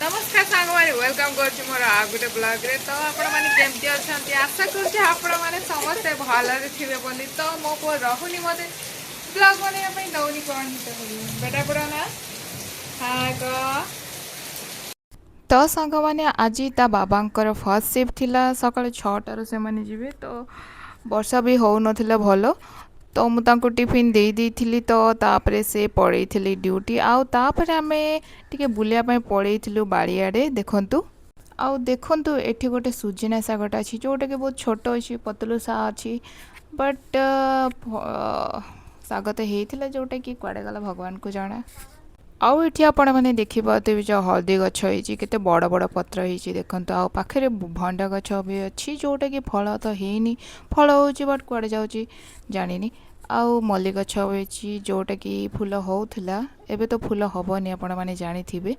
नमस्कार सांग माने वेलकम करछि मोर आ गुटे ब्लॉग रे। तो आपण माने केमती अछंती आशा करछि आपण माने समस्त भलरे थिबे बोली। तो मो को रहुनी मते ब्लॉग बने पई दउनी कोन तो बेटा पुरा ना हां को तो सांग माने आज ता बाबांकर फर्स्ट शिफ्ट थिला सकाळ 6 रो से माने जिवे। तो वर्षा भी हो नथिला भलो। तो मुझे टिफिन दे दी तो तापरे से पड़े ड्यूटी आउ तापरे आमे टिके बुलिया पड़े बाड़ीआड़े देखंतु आउ देखंतु एठी गोटे सुजिना सागटा अछि जोटा के बहुत छोट अछि पतलू सा अछि बट साग तो हेइथिला जोटा कि कुआडे गला भगवान को जाना। आउ एठी आपण माने देखि पाते जो हल्दी गछ होइछि केते बड़ बड़ पत्र होइछि देखंतु आउ पाखरे भंडा गछ भी अछि जोटा कि फल तो हेइनी फल होउछि बट कुआडे जाउछि जानिनी। आउ मल्ली गछ होइछि जोटा कि फूल होउथिला एबे तो फूल हबनी आपण माने जानिथिबे।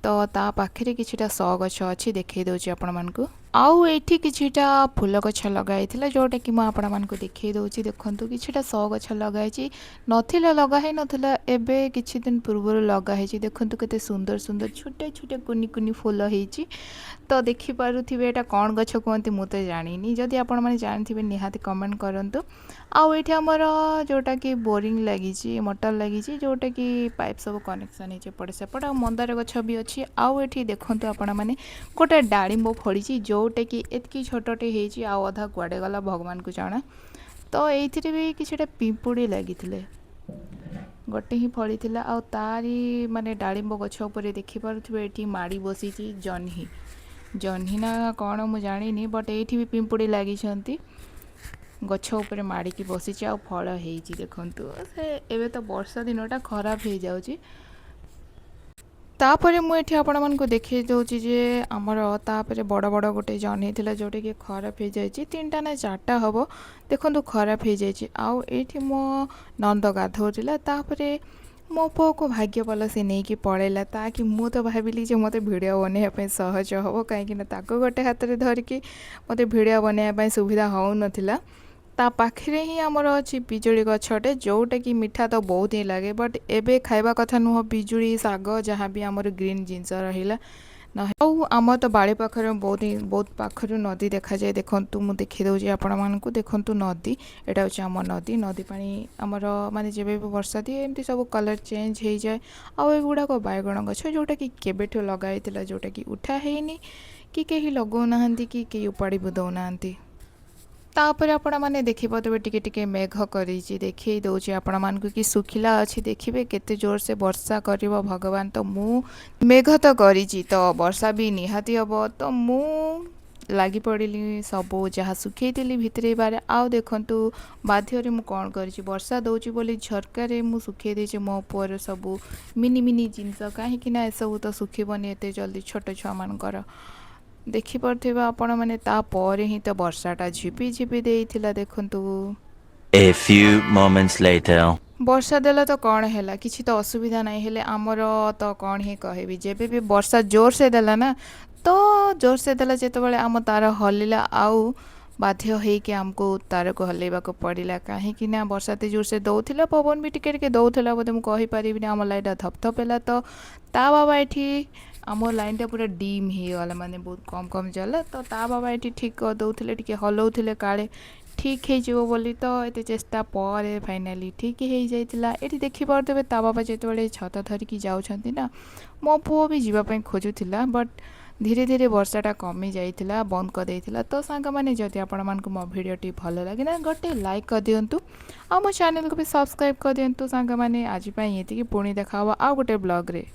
तो ता पाखरे किछिटा सौ गछ अछि देखै दउछि आपण मानकु आउ एठी किछिटा फूल गछ लगाइथिला जोटा कि म आपण मानकु देखै दउछि देखंतु किछिटा सौ गछ लगाइछि नथिला लगा हे नथिला एबे किछि दिन पूर्व लगा हेछि देखंतु केते सुंदर सुंदर छोटे छोटे कुनी कुनी फूल हेछि। तो देखि पारुथिबे एटा कोन गछ कोंती मु तो जानिनी जदि आपण माने जानिथिबे निहाती कमेंट करंतु। आउ एठी हमर जोटा कि बोरिंग लागिछि मोटर लागिछि जोटा कि पाइप सब कनेक्शन हेछि पड़े सेपट आ मंदार गछ भी अछि। आउ एठी देखंतु आपण माने गोटे डाळिंब फड़िछि जोटा कि एतकी छोटटे हेछि आ अधा कुआडे गला भगवान को जाना। तो एथिरे भी किछटा पिंपुड़ी लागिथिले गोटे ही फड़ी थिला आ तारी माने डाळिंब गछ ऊपर देखि पारुथिबे एठी माडी बसिछि जन्ही जन्ही ना कोन मु जानिनी बट एठी भी पिंपुड़ी लागिछंती गछ ऊपर माड़ी की बसिछि आ फल हेछि देखंतु से एबे तो वर्षा दिनटा खराब हे जाउछि। तापरे मु एठी आपण मानको देखै दउछि जे हमर तापरे बड़ बड़ गोटे जन्ही थिला जोटे कि खराब हे जाइछि तीनटा ना चारटा हबो देखंतु खराब हे जाइछि। आउ एठी मो नंद गाधौथिला तापरे मो पो को भाग्य भल से नहीं कि पड़ेला ताकि मु तो भाबिली जे मते वीडियो बने पे सहज हबो काहे कि ना ताको गोटे हाथ रे धर के मते वीडियो बने पे सुविधा हो नथिला। ता पाखरे ही हमर अछि पिजुड़ी गछटे जोटा कि मिठा तो बहुत ही लागे बट एबे खाइबा कथा नुह पिजुड़ी साग जहाँ भी हमर ग्रीन जिंस रहिला न आम तो बाड़ी पाखरे बहुत पाखरु नदी देखा जाए देखंतु मु देखि दउछि आपण मानकु देखंतु नदी एटा होछि हम नदी नदी पानी हमर माने जेबे भी वर्षा दिए एमती सब कलर चेंज हे जाए। आ एगुडा को बायगण गछ जोटा कि केबेठो लगाइतिला जोटा कि उठा हेइनी कि केही लगौ नाहंती कि केही उपाड़ी बुदौ नाहंती। तापर आपण माने देखि पातबे टिके टिके मेघ करिछि देखि दउछि आपण मानकु कि सुखिला अछि देखिबे केते जोर से वर्षा करिवो भगवान। तो मु मेघ तो करिछि तो वर्षा भी निहाती हबो तो मु लागी पड़िली सबो जहाँ सुखेइतिली भितरे बारे आउ देखंतु बाध्य रे मु कोन करिछि वर्षा दउछि बोली झरका रे मु सुखे देछि मो पुअर सबु मिनी मिनी जिंस काहे कि ना ए सब तो सुखिबनी एते जल्दी छोट छुआ मानकर देखि पड़थिबा आपण माने ता परे ही तो वर्षाटा झिपी झिपी देइथिला देखंतु। A few moments later. वर्षा देला तो कौन है किसी तो असुविधा नहीं हेले आमर तो कौन ही कहबी जेबे भी वर्षा जोर से देला ना तो जोर से देला जेतबेले आम तार हलिला आउ बाध्य होइके आमको तार को हलेबा को पड़िला काहे कि ना वर्षा ते जोर से दउथिला पवन भी टिके टिके दउथिला बोले मु कहि परिबिनी आम लाइट धपधप हेला। तो ता बाबा एठी आम लाइन टा पूरा डीम ही गला माने बहुत कम कम जला तो ता बाबा एठी ठीक कर दउथिले टिके हलौथिले काले ठीक है जो बोली तो एते चेष्टा पर फाइनाली ठीक है जाइतिला। एठी देखि पारदेबे ता बाबा जेतबेले छता धरिकी जाउछंती ना मो पुओ भी जीवा पई खोजुथिला बट धीरे धीरे वर्षाटा कमी जाइतिला बंद कर देइतिला। तो सांग माने जदि आपण मानकु मो वीडियोटी भलो लागे ना गोटे लाइक कर दियंतु आ मो चैनल को भी सब्सक्राइब कर दियंतु सांग माने आज पई एति कि पुणी देखावा आ गोटे ब्लॉग रे।